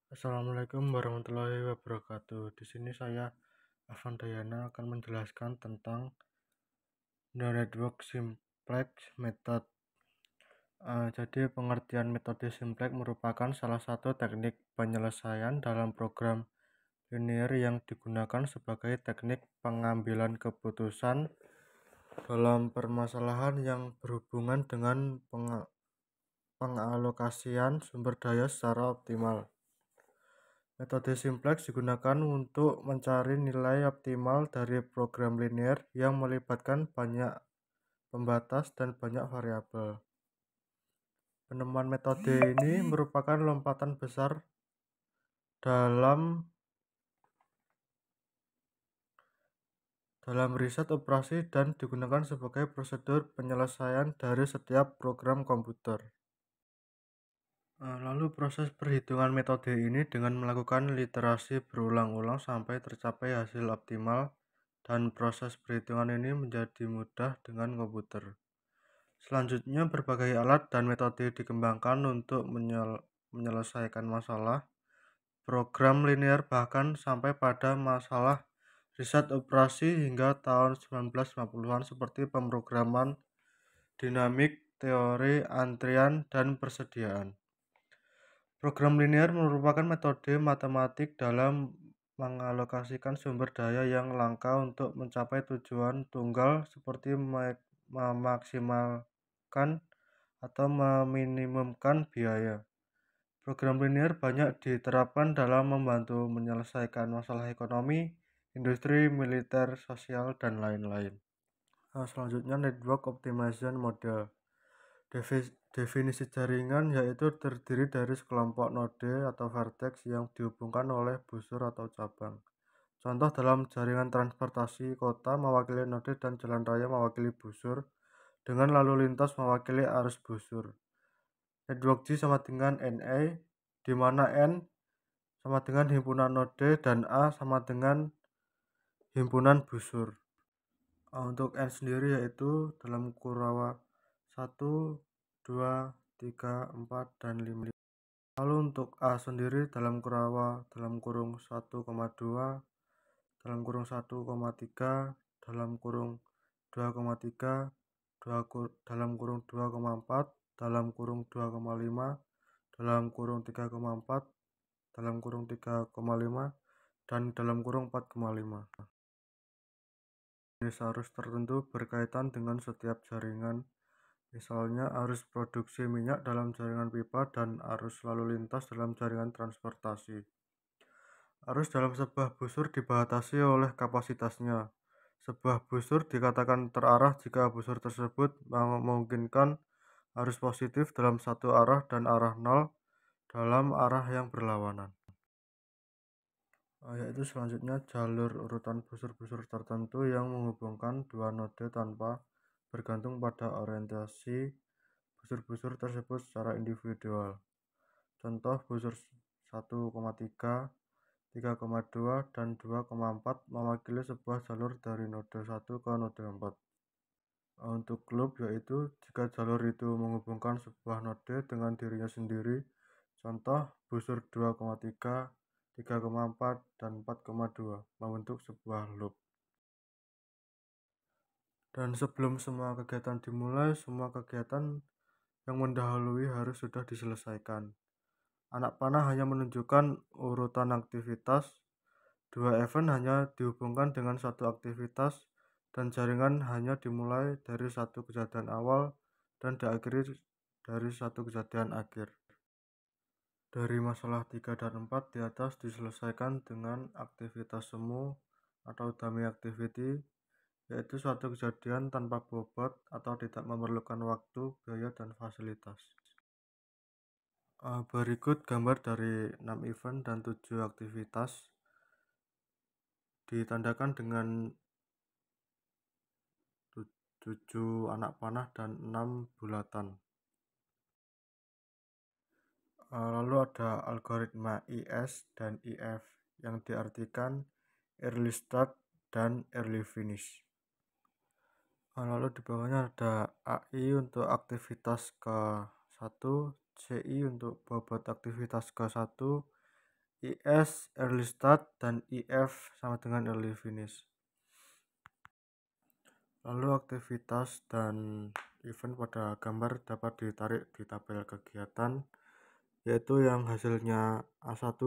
Assalamualaikum warahmatullahi wabarakatuh. Di sini saya Afan Dayana akan menjelaskan tentang Neural Network Simplex Method. Jadi pengertian metode simplex merupakan salah satu teknik penyelesaian dalam program linear yang digunakan sebagai teknik pengambilan keputusan dalam permasalahan yang berhubungan dengan pengalokasian sumber daya secara optimal. Metode simplex digunakan untuk mencari nilai optimal dari program linear yang melibatkan banyak pembatas dan banyak variabel. Penemuan metode ini merupakan lompatan besar dalam riset operasi dan digunakan sebagai prosedur penyelesaian dari setiap program komputer. Lalu proses perhitungan metode ini dengan melakukan literasi berulang-ulang sampai tercapai hasil optimal, dan proses perhitungan ini menjadi mudah dengan komputer. Selanjutnya, berbagai alat dan metode dikembangkan untuk menyelesaikan masalah program linear, bahkan sampai pada masalah riset operasi hingga tahun 1950-an seperti pemrograman dinamik, teori antrian, dan persediaan. Program linear merupakan metode matematik dalam mengalokasikan sumber daya yang langka untuk mencapai tujuan tunggal seperti memaksimalkan atau meminimumkan biaya. Program linear banyak diterapkan dalam membantu menyelesaikan masalah ekonomi, industri, militer, sosial, dan lain-lain. Selanjutnya, Network Optimization Model. Definisi jaringan yaitu terdiri dari sekelompok node atau vertex yang dihubungkan oleh busur atau cabang. Contoh dalam jaringan transportasi kota mewakili node dan jalan raya mewakili busur, dengan lalu lintas mewakili arus busur. Network G sama dengan NA, di mana N sama dengan himpunan node dan A sama dengan himpunan busur. Untuk N sendiri yaitu dalam kurwa 1, 2, 3, 4, dan 5. Lalu untuk A sendiri dalam kurung 1,2, dalam kurung 1,3, dalam kurung 2,3, dalam kurung 2,4, dalam kurung 2,5, dalam kurung 3,4, dalam kurung 3,5, dan dalam kurung 4,5. Jenis arus tertentu berkaitan dengan setiap jaringan, misalnya arus produksi minyak dalam jaringan pipa dan arus lalu lintas dalam jaringan transportasi. Arus dalam sebuah busur dibatasi oleh kapasitasnya. Sebuah busur dikatakan terarah jika busur tersebut memungkinkan arus positif dalam satu arah dan arah nol dalam arah yang berlawanan. Yaitu selanjutnya jalur urutan busur-busur tertentu yang menghubungkan dua node tanpa bergantung pada orientasi busur-busur tersebut secara individual. Contoh busur 1,3, 3,2, dan 2,4 mewakili sebuah jalur dari node 1 ke node 4. Untuk loop yaitu jika jalur itu menghubungkan sebuah node dengan dirinya sendiri. Contoh busur 2,3, 3,4, dan 4,2 membentuk sebuah loop. Dan sebelum semua kegiatan dimulai, semua kegiatan yang mendahului harus sudah diselesaikan. Anak panah hanya menunjukkan urutan aktivitas, dua event hanya dihubungkan dengan satu aktivitas, dan jaringan hanya dimulai dari satu kejadian awal dan diakhiri dari satu kejadian akhir. Dari masalah 3 dan 4 di atas diselesaikan dengan aktivitas semu atau dummy activity, yaitu suatu kejadian tanpa bobot atau tidak memerlukan waktu, biaya, dan fasilitas. Berikut gambar dari 6 event dan 7 aktivitas ditandakan dengan 7 anak panah dan 6 bulatan. Lalu ada algoritma IS dan IF yang diartikan early start dan early finish. Lalu di bawahnya ada AI untuk aktivitas ke-1, CI untuk bobot aktivitas ke-1, IS early start dan IF sama dengan early finish. Lalu aktivitas dan event pada gambar dapat ditarik di tabel kegiatan, yaitu yang hasilnya A1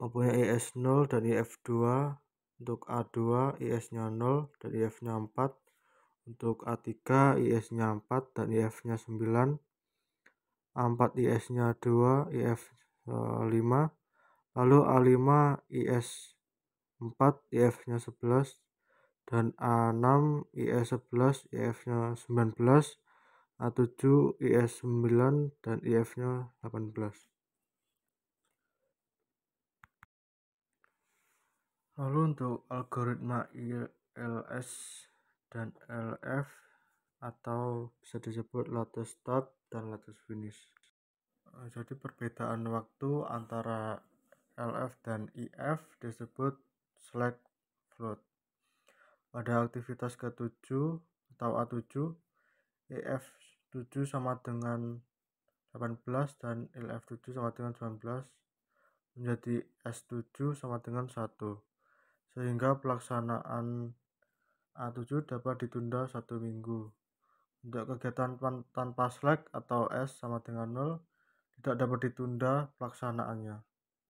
mempunyai IS 0 dan IF2, untuk A2 IS-nya 0 dan IF-nya 4, untuk A3 IS-nya 4 dan IF-nya 9, A4 IS-nya 2, IF 5, lalu A5 IS 4, IF-nya 11, dan A6 IS 11, IF-nya 19, A7 IS 9 dan IF-nya 18. Lalu untuk algoritma ILS dan LF atau bisa disebut lattice start dan lattice finish. Jadi perbedaan waktu antara LF dan IF disebut slack float. Pada aktivitas ke-7 atau A7, IF7 sama dengan 18 dan LF7 sama dengan 19 menjadi S7 sama dengan 1, sehingga pelaksanaan A7 dapat ditunda 1 minggu. Untuk kegiatan tanpa slack atau S sama dengan 0 tidak dapat ditunda pelaksanaannya.